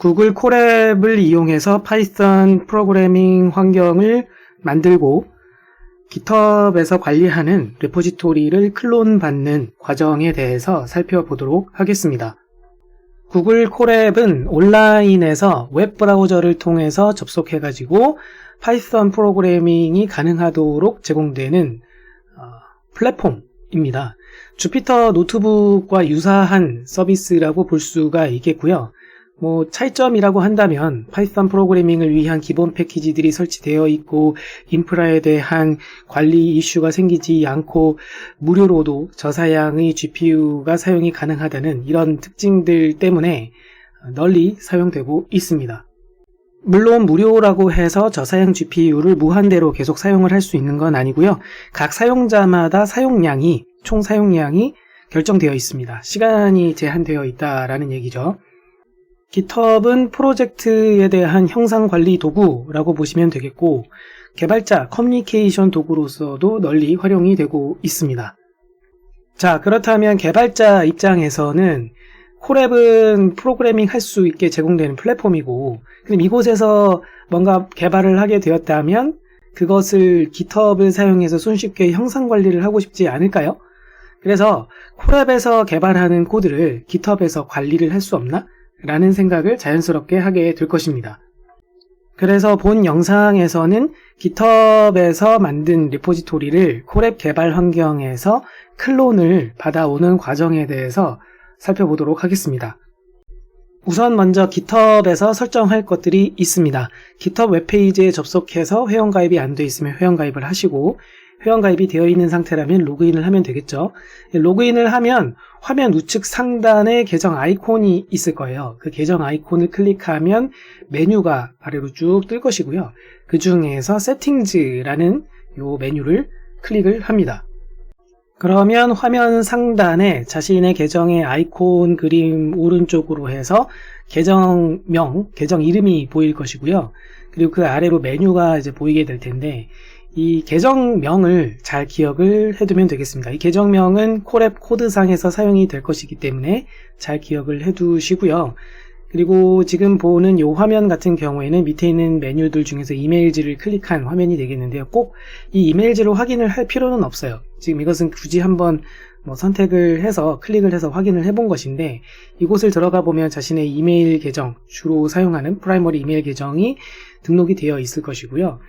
구글 콜앱을 이용해서 파이썬 프로그래밍 환경을 만들고 GitHub에서 관리하는 레포지토리를 클론 받는 과정에 대해서 살펴보도록 하겠습니다. 구글 콜앱은 온라인에서 웹 브라우저를 통해서 접속해가지고 파이썬 프로그래밍이 가능하도록 제공되는 플랫폼입니다. 주피터 노트북과 유사한 서비스라고 볼 수가 있겠고요. 차이점이라고 한다면 파이썬 프로그래밍을 위한 기본 패키지들이 설치되어 있고 인프라에 대한 관리 이슈가 생기지 않고 무료로도 저사양의 GPU가 사용이 가능하다는 이런 특징들 때문에 널리 사용되고 있습니다. 물론 무료라고 해서 저사양 GPU를 무한대로 계속 사용을 할 수 있는 건 아니고요. 각 사용자마다 총 사용량이 결정되어 있습니다. 시간이 제한되어 있다라는 얘기죠. GitHub은 프로젝트에 대한 형상 관리 도구라고 보시면 되겠고 개발자 커뮤니케이션 도구로서도 널리 활용이 되고 있습니다. 자, 그렇다면 개발자 입장에서는 콜앱은 프로그래밍 할 수 있게 제공되는 플랫폼이고 그럼 이곳에서 뭔가 개발을 하게 되었다면 그것을 GitHub을 사용해서 손쉽게 형상 관리를 하고 싶지 않을까요? 그래서 콜앱에서 개발하는 코드를 GitHub에서 관리를 할 수 없나? 라는 생각을 자연스럽게 하게 될 것입니다. 그래서 본 영상에서는 GitHub에서 만든 리포지토리를 콜앱 개발 환경에서 클론을 받아오는 과정에 대해서 살펴보도록 하겠습니다. 우선 먼저 GitHub에서 설정할 것들이 있습니다. GitHub 웹페이지에 접속해서 회원가입이 안 돼 있으면 회원가입을 하시고 회원가입이 되어 있는 상태라면 로그인을 하면 되겠죠. 로그인을 하면 화면 우측 상단에 계정 아이콘이 있을 거예요. 그 계정 아이콘을 클릭하면 메뉴가 아래로 쭉 뜰 것이고요. 그 중에서 세팅즈라는 요 메뉴를 클릭을 합니다. 그러면 화면 상단에 자신의 계정의 아이콘 그림 오른쪽으로 해서 계정명, 계정 이름이 보일 것이고요. 그리고 그 아래로 메뉴가 이제 보이게 될 텐데 이 계정명을 잘 기억을 해두면 되겠습니다. 이 계정명은 콜앱 코드상에서 사용이 될 것이기 때문에 잘 기억을 해두시고요. 그리고 지금 보는 이 화면 같은 경우에는 밑에 있는 메뉴들 중에서 이메일지를 클릭한 화면이 되겠는데요. 꼭 이 이메일지로 확인을 할 필요는 없어요. 지금 이것은 굳이 한번 선택을 해서 클릭을 해서 확인을 해본 것인데 이곳을 들어가 보면 자신의 이메일 계정, 주로 사용하는 프라이머리 이메일 계정이 등록이 되어 있을 것이고요.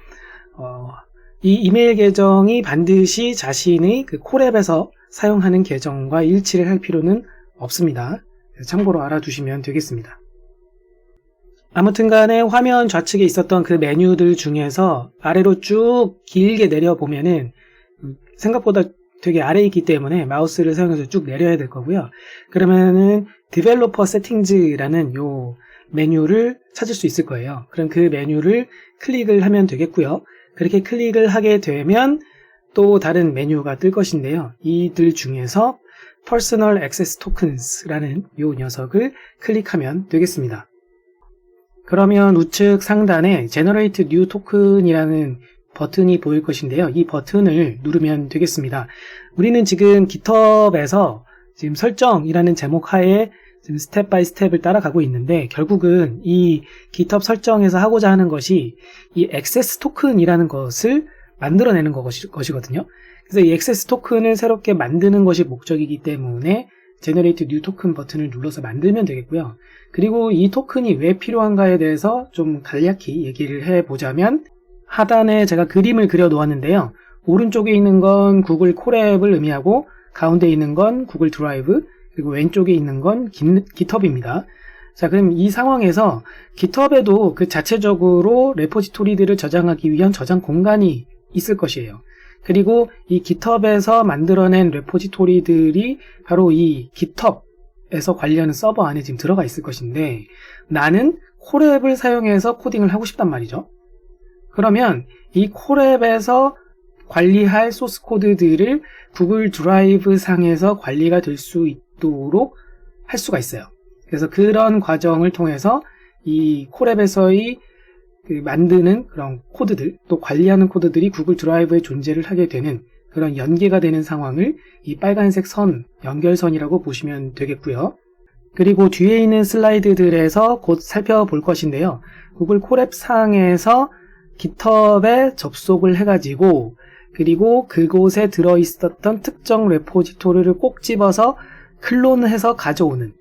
이 이메일 계정이 반드시 자신의 그 콜앱에서 사용하는 계정과 일치를 할 필요는 없습니다. 참고로 알아두시면 되겠습니다. 아무튼 간에 화면 좌측에 있었던 그 메뉴들 중에서 아래로 쭉 길게 내려보면은 생각보다 되게 아래에 있기 때문에 마우스를 사용해서 쭉 내려야 될 거고요. 그러면은 Developer Settings라는 요 메뉴를 찾을 수 있을 거예요. 그럼 그 메뉴를 클릭을 하면 되겠고요. 그렇게 클릭을 하게 되면 또 다른 메뉴가 뜰 것인데요. 이들 중에서 Personal Access Tokens라는 요 녀석을 클릭하면 되겠습니다. 그러면 우측 상단에 Generate New Token이라는 버튼이 보일 것인데요. 이 버튼을 누르면 되겠습니다. 우리는 지금 GitHub에서 지금 설정이라는 제목 하에 지금 스텝 바이 스텝을 따라가고 있는데 결국은 이 GitHub 설정에서 하고자 하는 것이 이 액세스 토큰이라는 것을 만들어내는 것이거든요. 그래서 이 액세스 토큰을 새롭게 만드는 것이 목적이기 때문에 Generate New Token 버튼을 눌러서 만들면 되겠고요. 그리고 이 토큰이 왜 필요한가에 대해서 좀 간략히 얘기를 해보자면 하단에 제가 그림을 그려 놓았는데요. 오른쪽에 있는 건 구글 콜앱을 의미하고 가운데 있는 건 구글 드라이브 그리고 왼쪽에 있는 건 GitHub입니다. 자, 그럼 이 상황에서 GitHub에도 그 자체적으로 레포지토리들을 저장하기 위한 저장 공간이 있을 것이에요. 그리고 이 GitHub에서 만들어낸 레포지토리들이 바로 이 GitHub에서 관리하는 서버 안에 지금 들어가 있을 것인데 나는 콜앱을 사용해서 코딩을 하고 싶단 말이죠. 그러면 이 콜앱에서 관리할 소스 코드들을 구글 드라이브 상에서 관리가 될 수 있도록 할 수가 있어요. 그래서 그런 과정을 통해서 이 콜앱에서의 만드는 그런 코드들, 또 관리하는 코드들이 구글 드라이브에 존재를 하게 되는 그런 연계가 되는 상황을 이 빨간색 선, 연결선이라고 보시면 되겠고요. 그리고 뒤에 있는 슬라이드들에서 곧 살펴볼 것인데요. 구글 콜앱 상에서 GitHub에 접속을 해가지고 그리고 그곳에 들어있었던 특정 레포지토리를 꼭 집어서 클론해서 가져오는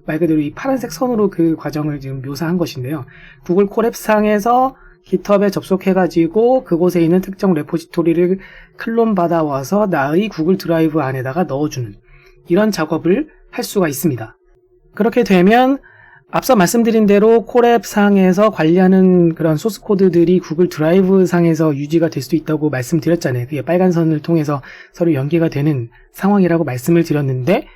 말 그대로 이 파란색 선으로 그 과정을 지금 묘사한 것인데요. 구글 콜앱 상에서 GitHub에 접속해가지고 그곳에 있는 특정 레포지토리를 클론 받아와서 나의 구글 드라이브 안에다가 넣어주는 이런 작업을 할 수가 있습니다. 그렇게 되면 앞서 말씀드린 대로 콜앱 상에서 관리하는 그런 소스 코드들이 구글 드라이브 상에서 유지가 될 수 있다고 말씀드렸잖아요. 그게 빨간 선을 통해서 서로 연계가 되는 상황이라고 말씀을 드렸는데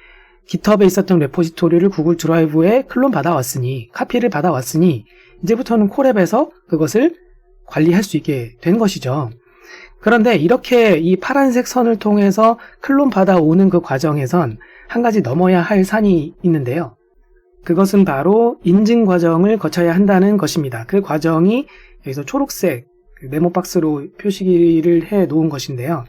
GitHub에 있었던 레포지토리를 구글 드라이브에 클론 받아왔으니 카피를 받아왔으니 이제부터는 콜앱에서 그것을 관리할 수 있게 된 것이죠. 그런데 이렇게 이 파란색 선을 통해서 클론 받아오는 그 과정에선 한 가지 넘어야 할 산이 있는데요. 그것은 바로 인증 과정을 거쳐야 한다는 것입니다. 그 과정이 여기서 초록색 네모 박스로 표시를 해 놓은 것인데요.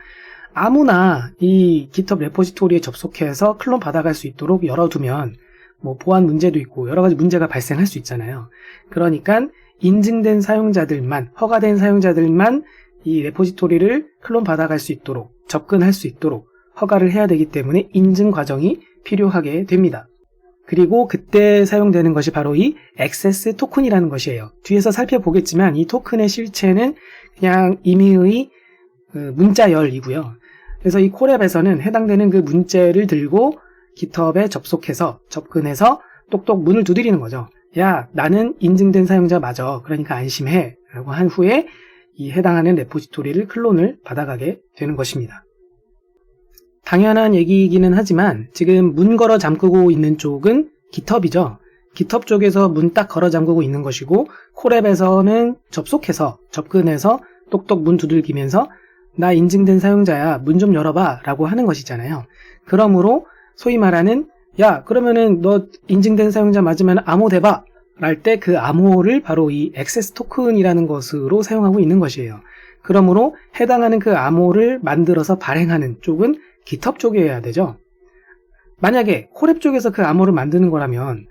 아무나 이 GitHub 레포지토리에 접속해서 클론 받아갈 수 있도록 열어두면 뭐 보안 문제도 있고 여러 가지 문제가 발생할 수 있잖아요. 그러니까 인증된 사용자들만, 허가된 사용자들만 이 레포지토리를 클론 받아갈 수 있도록, 접근할 수 있도록 허가를 해야 되기 때문에 인증 과정이 필요하게 됩니다. 그리고 그때 사용되는 것이 바로 이 액세스 토큰이라는 것이에요. 뒤에서 살펴보겠지만 이 토큰의 실체는 그냥 임의의 문자열이고요. 그래서 이 콜앱에서는 해당되는 그 문자를 들고 GitHub에 접속해서 접근해서 똑똑 문을 두드리는 거죠. 야, 나는 인증된 사용자 맞아. 그러니까 안심해. 라고 한 후에 이 해당하는 레포지토리를 클론을 받아가게 되는 것입니다. 당연한 얘기이기는 하지만 지금 문 걸어 잠그고 있는 쪽은 GitHub이죠. GitHub 쪽에서 문 딱 걸어 잠그고 있는 것이고 콜앱에서는 접속해서 접근해서 똑똑 문 두들기면서 나 인증된 사용자야 문 좀 열어봐 라고 하는 것이잖아요. 그러므로 소위 말하는 야 그러면은 너 인증된 사용자 맞으면 암호 대봐 랄 때 그 암호를 바로 이 액세스 토큰이라는 것으로 사용하고 있는 것이에요. 그러므로 해당하는 그 암호를 만들어서 발행하는 쪽은 GitHub 쪽이어야 되죠. 만약에 콜앱 쪽에서 그 암호를 만드는 거라면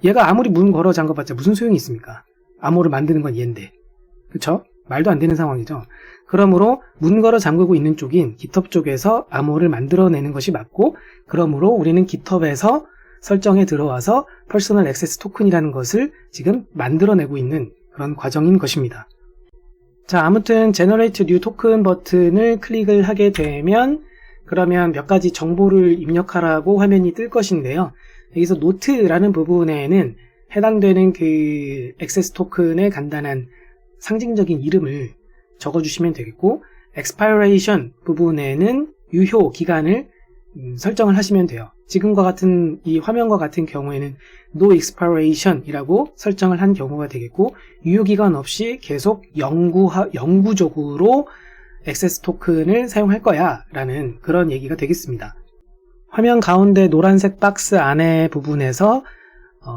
얘가 아무리 문 걸어 잠가봤자 무슨 소용이 있습니까? 암호를 만드는 건 얘인데. 그쵸? 말도 안 되는 상황이죠. 그러므로 문 걸어 잠그고 있는 쪽인 GitHub 쪽에서 암호를 만들어내는 것이 맞고 그러므로 우리는 GitHub에서 설정에 들어와서 퍼스널 액세스 토큰이라는 것을 지금 만들어내고 있는 그런 과정인 것입니다. 자, 아무튼 Generate New Token 버튼을 클릭을 하게 되면 그러면 몇 가지 정보를 입력하라고 화면이 뜰 것인데요. 여기서 노트라는 부분에는 해당되는 그 액세스 토큰의 간단한 상징적인 이름을 적어주시면 되겠고 expiration 부분에는 유효 기간을 설정을 하시면 돼요. 지금과 같은 이 화면과 같은 경우에는 no expiration 이라고 설정을 한 경우가 되겠고 유효기간 없이 계속 영구적으로 액세스 토큰을 사용할 거야 라는 그런 얘기가 되겠습니다. 화면 가운데 노란색 박스 안에 부분에서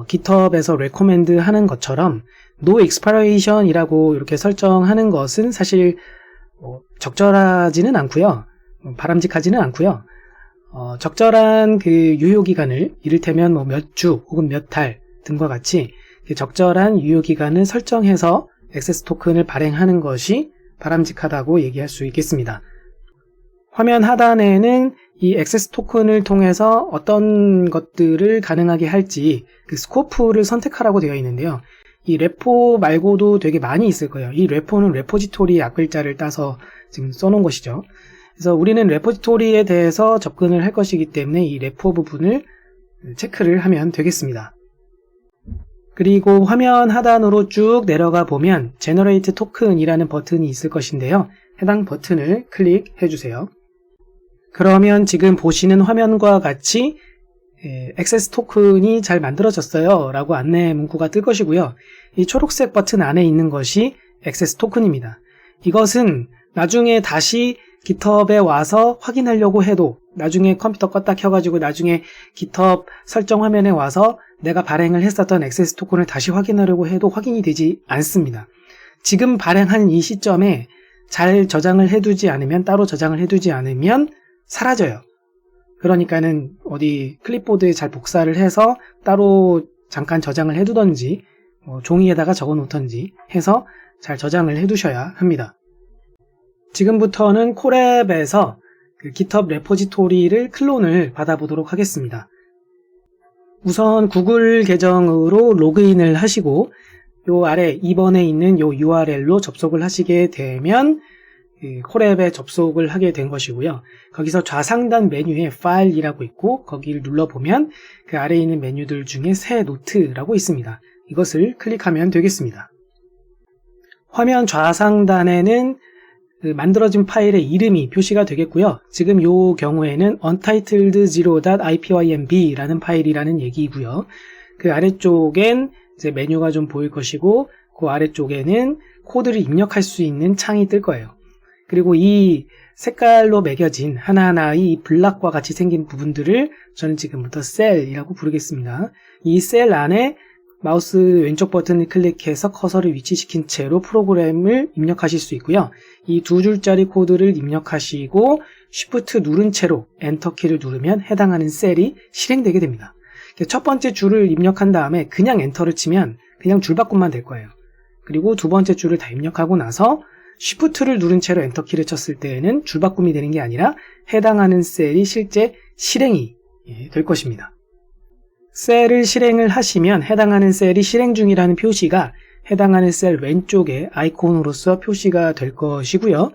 GitHub에서 recommend 하는 것처럼 no expiration 이라고 이렇게 설정하는 것은 사실 적절하지는 않고요. 바람직하지는 않고요. 적절한 그 유효기간을 이를테면 뭐 몇 주 혹은 몇 달 등과 같이 적절한 유효기간을 설정해서 액세스 토큰을 발행하는 것이 바람직하다고 얘기할 수 있겠습니다. 화면 하단에는 이 액세스 토큰을 통해서 어떤 것들을 가능하게 할지 그 스코프를 선택하라고 되어 있는데요. 이 레포 말고도 되게 많이 있을 거예요. 이 레포는 레포지토리 앞글자를 따서 지금 써놓은 것이죠. 그래서 우리는 레포지토리에 대해서 접근을 할 것이기 때문에 이 레포 부분을 체크를 하면 되겠습니다. 그리고 화면 하단으로 쭉 내려가 보면 Generate Token이라는 버튼이 있을 것인데요. 해당 버튼을 클릭해 주세요. 그러면 지금 보시는 화면과 같이 액세스 토큰이 잘 만들어졌어요 라고 안내 문구가 뜰 것이고요. 이 초록색 버튼 안에 있는 것이 액세스 토큰입니다. 이것은 나중에 다시 GitHub에 와서 확인하려고 해도 나중에 컴퓨터 껐다 켜가지고 나중에 GitHub 설정 화면에 와서 내가 발행을 했었던 액세스 토큰을 다시 확인하려고 해도 확인이 되지 않습니다. 지금 발행한 이 시점에 잘 저장을 해두지 않으면 따로 저장을 해두지 않으면 사라져요. 그러니까는 어디 클립보드에 잘 복사를 해서 따로 잠깐 저장을 해두던지 종이에다가 적어 놓던지 해서 잘 저장을 해두셔야 합니다. 지금부터는 콜앱에서 그 GitHub 레포지토리를 클론을 받아보도록 하겠습니다. 우선 구글 계정으로 로그인을 하시고 요 아래 2번에 있는 요 URL로 접속을 하시게 되면 콜앱에 접속을 하게 된 것이고요. 거기서 좌상단 메뉴에 파일이라고 있고 거기를 눌러보면 그 아래에 있는 메뉴들 중에 새 노트라고 있습니다. 이것을 클릭하면 되겠습니다. 화면 좌상단에는 그 만들어진 파일의 이름이 표시가 되겠고요. 지금 이 경우에는 untitled0.ipynb라는 파일이라는 얘기이고요. 그 아래쪽엔 이제 메뉴가 좀 보일 것이고 그 아래쪽에는 코드를 입력할 수 있는 창이 뜰 거예요. 그리고 이 색깔로 매겨진 하나하나의 이 블락과 같이 생긴 부분들을 저는 지금부터 셀이라고 부르겠습니다. 이 셀 안에 마우스 왼쪽 버튼을 클릭해서 커서를 위치시킨 채로 프로그램을 입력하실 수 있고요. 이 두 줄짜리 코드를 입력하시고 Shift 누른 채로 엔터키를 누르면 해당하는 셀이 실행되게 됩니다. 첫 번째 줄을 입력한 다음에 그냥 엔터를 치면 그냥 줄바꿈만 될 거예요. 그리고 두 번째 줄을 다 입력하고 나서 Shift를 누른 채로 엔터키를 쳤을 때에는 줄바꿈이 되는 게 아니라 해당하는 셀이 실제 실행이 될 것입니다. 셀을 실행을 하시면 해당하는 셀이 실행 중이라는 표시가 해당하는 셀 왼쪽에 아이콘으로서 표시가 될 것이고요.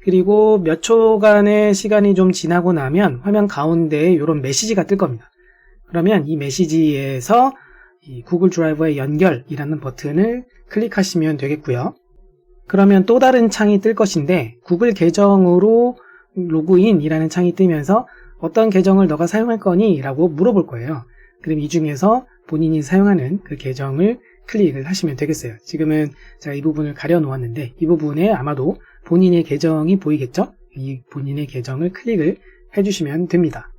그리고 몇 초간의 시간이 좀 지나고 나면 화면 가운데에 이런 메시지가 뜰 겁니다. 그러면 이 메시지에서 이 구글 드라이브의 연결이라는 버튼을 클릭하시면 되겠고요. 그러면 또 다른 창이 뜰 것인데 구글 계정으로 로그인이라는 창이 뜨면서 어떤 계정을 너가 사용할 거니? 라고 물어볼 거예요. 그럼 이 중에서 본인이 사용하는 그 계정을 클릭을 하시면 되겠어요. 지금은 제가 이 부분을 가려 놓았는데 이 부분에 아마도 본인의 계정이 보이겠죠? 이 본인의 계정을 클릭을 해주시면 됩니다.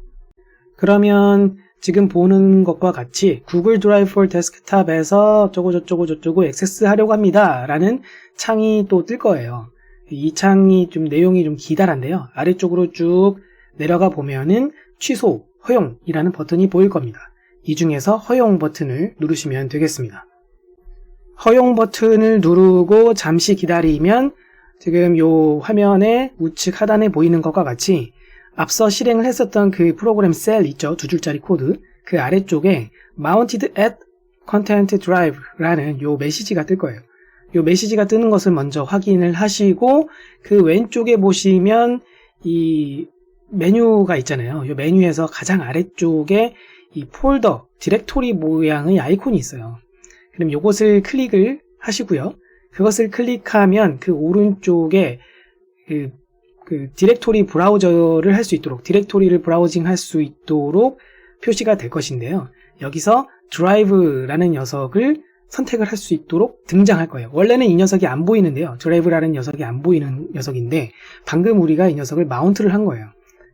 그러면 지금 보는 것과 같이 구글 드라이브 for 데스크탑에서 어쩌고 액세스 하려고 합니다 라는 창이 또 뜰 거예요. 이 창이 좀 내용이 좀 기다란데요. 아래쪽으로 쭉 내려가 보면은 취소, 허용이라는 버튼이 보일 겁니다. 이 중에서 허용 버튼을 누르시면 되겠습니다. 허용 버튼을 누르고 잠시 기다리면 지금 요 화면의 우측 하단에 보이는 것과 같이 앞서 실행을 했었던 그 프로그램 셀 있죠? 두 줄짜리 코드. 그 아래쪽에 Mounted at Content Drive라는 요 메시지가 뜰 거예요. 요 메시지가 뜨는 것을 먼저 확인을 하시고 그 왼쪽에 보시면 이 메뉴가 있잖아요. 이 메뉴에서 가장 아래쪽에 이 폴더, 디렉토리 모양의 아이콘이 있어요. 그럼 이것을 클릭을 하시고요. 그것을 클릭하면 그 오른쪽에 그 디렉토리 브라우저를 할 수 있도록, 디렉토리를 브라우징 할 수 있도록 표시가 될 것인데요. 여기서 드라이브라는 녀석을 선택을 할 수 있도록 등장할 거예요. 원래는 이 녀석이 안 보이는데요. 드라이브라는 녀석이 안 보이는 녀석인데 방금 우리가 이 녀석을 마운트를 한 거예요.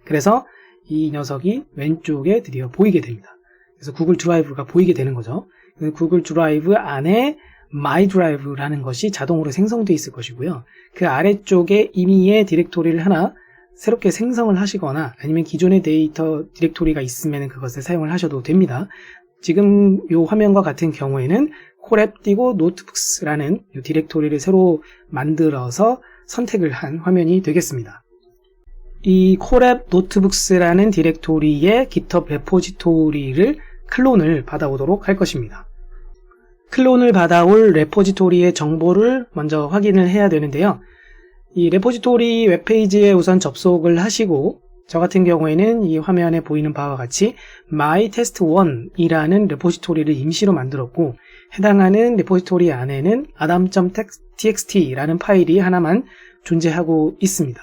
그래서 이 녀석이 왼쪽에 드디어 보이게 됩니다. 그래서 구글 드라이브가 보이게 되는 거죠. 구글 드라이브 안에 My Drive라는 것이 자동으로 생성되어 있을 것이고요. 그 아래쪽에 임의의 디렉토리를 하나 새롭게 생성을 하시거나 아니면 기존의 데이터 디렉토리가 있으면 그것을 사용을 하셔도 됩니다. 지금 이 화면과 같은 경우에는 콜앱 띄고 노트북스라는 이 디렉토리를 새로 만들어서 선택을 한 화면이 되겠습니다. 이 콜앱 노트북스라는 디렉토리의 GitHub 레포지토리를 클론을 받아오도록 할 것입니다. 클론을 받아올 레포지토리의 정보를 먼저 확인을 해야 되는데요. 이 레포지토리 웹페이지에 우선 접속을 하시고 저 같은 경우에는 이 화면에 보이는 바와 같이 mytest1이라는 레포지토리를 임시로 만들었고 해당하는 레포지토리 안에는 adam.txt라는 파일이 하나만 존재하고 있습니다.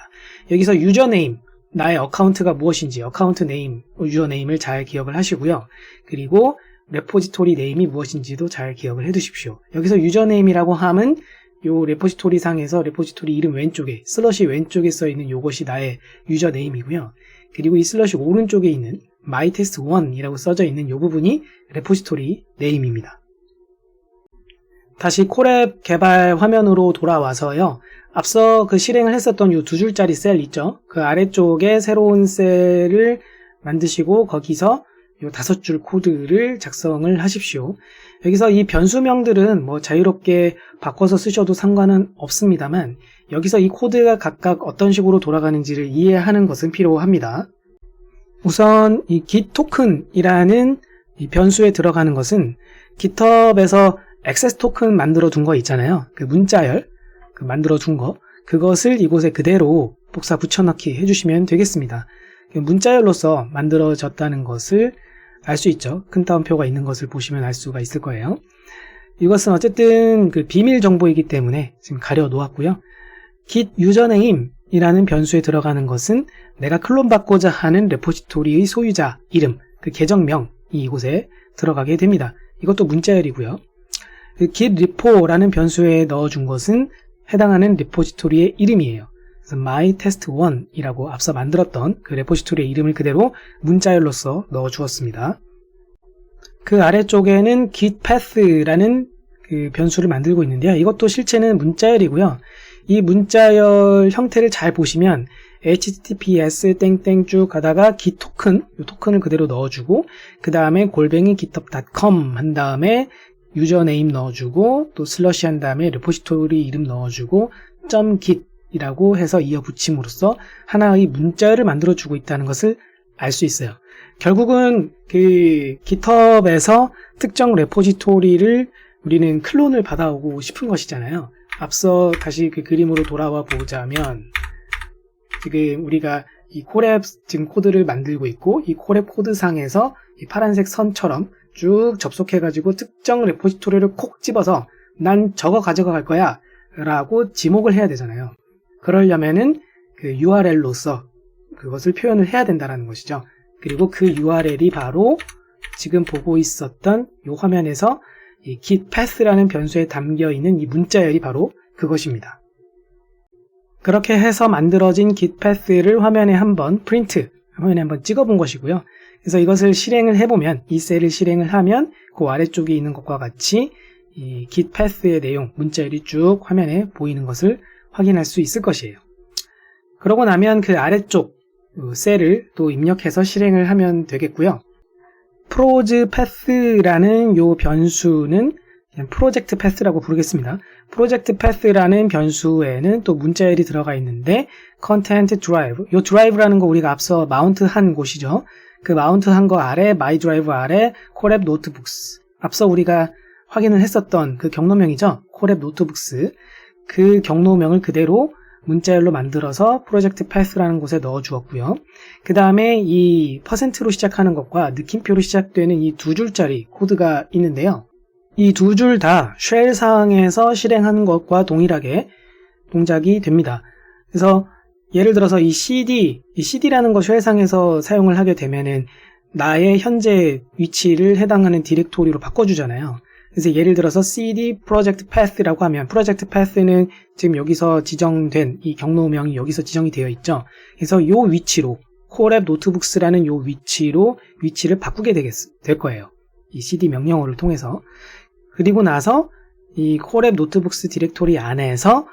여기서 유저네임, 나의 어카운트가 무엇인지 어카운트 네임, 유저네임을 잘 기억을 하시고요. 그리고 레포지토리 네임이 무엇인지도 잘 기억을 해 두십시오. 여기서 유저네임이라고 함은 요 레포지토리 상에서 레포지토리 이름 왼쪽에 슬러시 왼쪽에 써 있는 요것이 나의 유저네임이고요. 그리고 이 슬러시 오른쪽에 있는 mytest1이라고 써져 있는 요 부분이 레포지토리 네임입니다. 다시 콜앱 개발 화면으로 돌아와서요. 앞서 그 실행을 했었던 요 두 줄짜리 셀 있죠? 그 아래쪽에 새로운 셀을 만드시고 거기서 요 5줄 코드를 작성을 하십시오. 여기서 이 변수명들은 뭐 자유롭게 바꿔서 쓰셔도 상관은 없습니다만 여기서 이 코드가 각각 어떤 식으로 돌아가는지를 이해하는 것은 필요합니다. 우선 이 git 토큰이라는 이 변수에 들어가는 것은 GitHub에서 액세스 토큰 만들어 둔 거 있잖아요. 그 문자열 만들어 둔 거, 그것을 이곳에 그대로 복사 붙여넣기 해주시면 되겠습니다. 문자열로서 만들어졌다는 것을 알 수 있죠. 큰 따옴표가 있는 것을 보시면 알 수가 있을 거예요. 이것은 어쨌든 그 비밀 정보이기 때문에 지금 가려 놓았고요. git 유저네임이라는 변수에 들어가는 것은 내가 클론 받고자 하는 레포지토리의 소유자 이름, 그 계정명이 이곳에 들어가게 됩니다. 이것도 문자열이고요. 그 git repo라는 변수에 넣어준 것은 해당하는 레포지토리의 이름이에요. 그래서 mytest1이라고 앞서 만들었던 그 레포지토리의 이름을 그대로 문자열로서 넣어 주었습니다. 그 아래쪽에는 git path라는 그 변수를 만들고 있는데요. 이것도 실체는 문자열이고요. 이 문자열 형태를 잘 보시면 https 땡땡 쭉 가다가 git 토큰, 이 토큰을 그대로 넣어주고 그 다음에 골뱅이 github.com 한 다음에 유저네임 넣어주고 또 슬러시 한 다음에 레포지토리 이름 넣어주고 .git 이라고 해서 이어 붙임으로써 하나의 문자열을 만들어주고 있다는 것을 알 수 있어요. 결국은 그 GitHub에서 특정 레포지토리를 우리는 클론을 받아오고 싶은 것이잖아요. 앞서 다시 그 그림으로 돌아와 보자면 지금 우리가 이 콜앱 지금 코드를 만들고 있고 이 콜앱 코드상에서 이 파란색 선처럼 쭉 접속해가지고 특정 레포지토리를 콕 집어서 난 저거 가져갈 거야 라고 지목을 해야 되잖아요. 그러려면은 그 URL로서 그것을 표현을 해야 된다는 것이죠. 그리고 그 URL이 바로 지금 보고 있었던 이 화면에서 이 git path라는 변수에 담겨 있는 이 문자열이 바로 그것입니다. 그렇게 해서 만들어진 git path를 화면에 한번 찍어 본 것이고요. 그래서 이것을 실행을 해보면 이 셀을 실행을 하면 그 아래쪽에 있는 것과 같이 이 git path의 내용, 문자열이 쭉 화면에 보이는 것을 확인할 수 있을 것이에요. 그러고 나면 그 아래쪽 셀을 또 입력해서 실행을 하면 되겠고요. 프로즈 패스라는 요 변수는 그냥 프로젝트 패스라고 부르겠습니다. 프로젝트 패스라는 변수에는 또 문자열이 들어가 있는데 컨텐트 드라이브, 요 드라이브라는 거 우리가 앞서 마운트 한 곳이죠. 그 마운트 한 거 아래 마이 드라이브 아래 콜앱 노트북스, 앞서 우리가 확인을 했었던 그 경로명이죠. 콜앱 노트북스, 그 경로명을 그대로 문자열로 만들어서 프로젝트 패스라는 곳에 넣어 주었고요. 그 다음에 이 %로 시작하는 것과 느낌표로 시작되는 이 2줄짜리 코드가 있는데요. 이 2줄 다 쉘상에서 실행하는 것과 동일하게 동작이 됩니다. 그래서 예를 들어서 이 cd라는 거 쉘상에서 사용을 하게 되면은 나의 현재 위치를 해당하는 디렉토리로 바꿔주잖아요. 그래서 예를 들어서 cd project path라고 하면 프로젝트 패스는 지금 여기서 지정된 이 경로명이 여기서 지정이 되어 있죠. 그래서 이 위치로 콜앱 노트북스라는 이 위치를 바꾸게 될 거예요. 이 cd 명령어를 통해서. 그리고 나서 이 콜앱 노트북스 디렉토리 안에서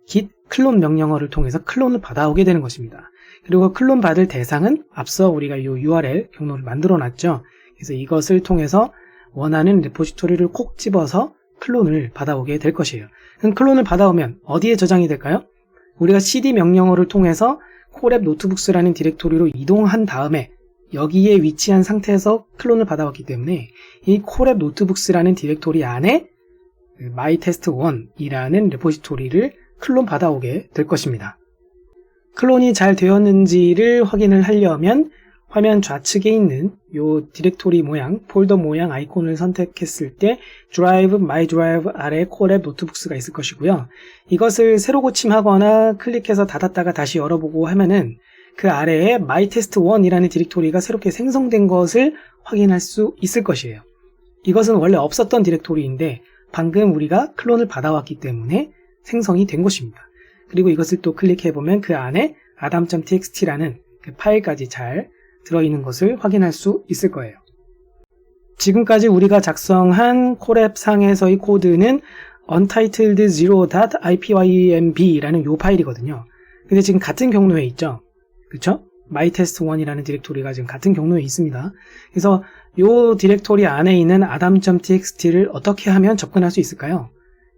git 클론 명령어를 통해서 클론을 받아오게 되는 것입니다. 그리고 클론 받을 대상은 앞서 우리가 이 URL 경로를 만들어 놨죠. 그래서 이것을 통해서 원하는 레포지토리를 콕 집어서 클론을 받아오게 될 것이에요. 그럼 클론을 받아오면 어디에 저장이 될까요? 우리가 cd 명령어를 통해서 콜앱 노트북스라는 디렉토리로 이동한 다음에 여기에 위치한 상태에서 클론을 받아왔기 때문에 이 콜앱 노트북스라는 디렉토리 안에 mytest1이라는 레포지토리를 클론 받아오게 될 것입니다. 클론이 잘 되었는지를 확인을 하려면 화면 좌측에 있는 요 디렉토리 모양, 폴더 모양 아이콘을 선택했을 때 드라이브, 마이 드라이브 아래 콜앱 노트북스가 있을 것이고요. 이것을 새로 고침하거나 클릭해서 닫았다가 다시 열어보고 하면은 그 아래에 mytest1이라는 디렉토리가 새롭게 생성된 것을 확인할 수 있을 것이에요. 이것은 원래 없었던 디렉토리인데 방금 우리가 클론을 받아왔기 때문에 생성이 된 것입니다. 그리고 이것을 또 클릭해보면 그 안에 adam.txt라는 그 파일까지 잘 들어있는 것을 확인할 수 있을 거예요. 지금까지 우리가 작성한 콜앱 상에서의 코드는 untitled0.ipymb라는 요 파일이거든요. 근데 지금 같은 경로에 있죠. 그쵸? mytest1이라는 디렉토리가 지금 같은 경로에 있습니다. 그래서 이 디렉토리 안에 있는 adam.txt를 어떻게 하면 접근할 수 있을까요?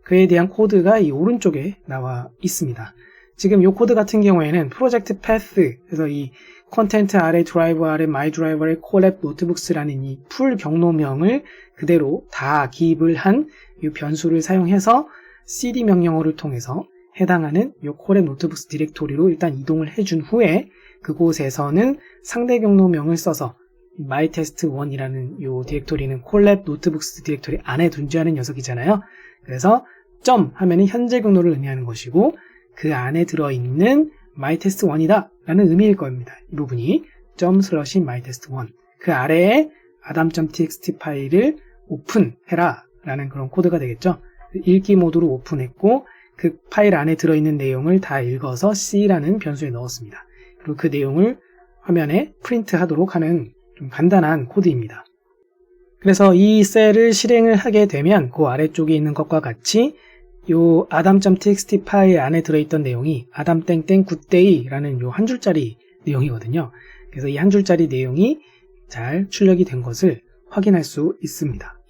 그에 대한 코드가 이 오른쪽에 나와 있습니다. 지금 이 코드 같은 경우에는 프로젝트 path, 그래서 이 컨텐트 아래 드라이버 아래 my driver 아래 collab notebooks라는 이 풀 경로명을 그대로 다 기입을 한 이 변수를 사용해서 cd 명령어를 통해서 해당하는 이 collab notebooks 디렉토리로 일단 이동을 해준 후에 그곳에서는 상대 경로명을 써서 mytest1이라는 이 디렉토리는 collab notebooks 디렉토리 안에 존재하는 녀석이잖아요. 그래서 점 하면은 현재 경로를 의미하는 것이고 그 안에 들어있는 mytest1이다 라는 의미일 겁니다. 이 부분이 ./mytest1 그 아래에 adam.txt 파일을 오픈해라 라는 그런 코드가 되겠죠. 읽기 모드로 오픈했고 그 파일 안에 들어있는 내용을 다 읽어서 C라는 변수에 넣었습니다. 그리고 그 내용을 화면에 프린트하도록 하는 좀 간단한 코드입니다. 그래서 이 셀을 실행을 하게 되면 그 아래쪽에 있는 것과 같이 요 adam.txt 파일 안에 들어있던 내용이 adam 굿데이라는 요 한 줄짜리 내용이거든요. 그래서 이 한 줄짜리 내용이 잘 출력이 된 것을 확인할 수 있습니다.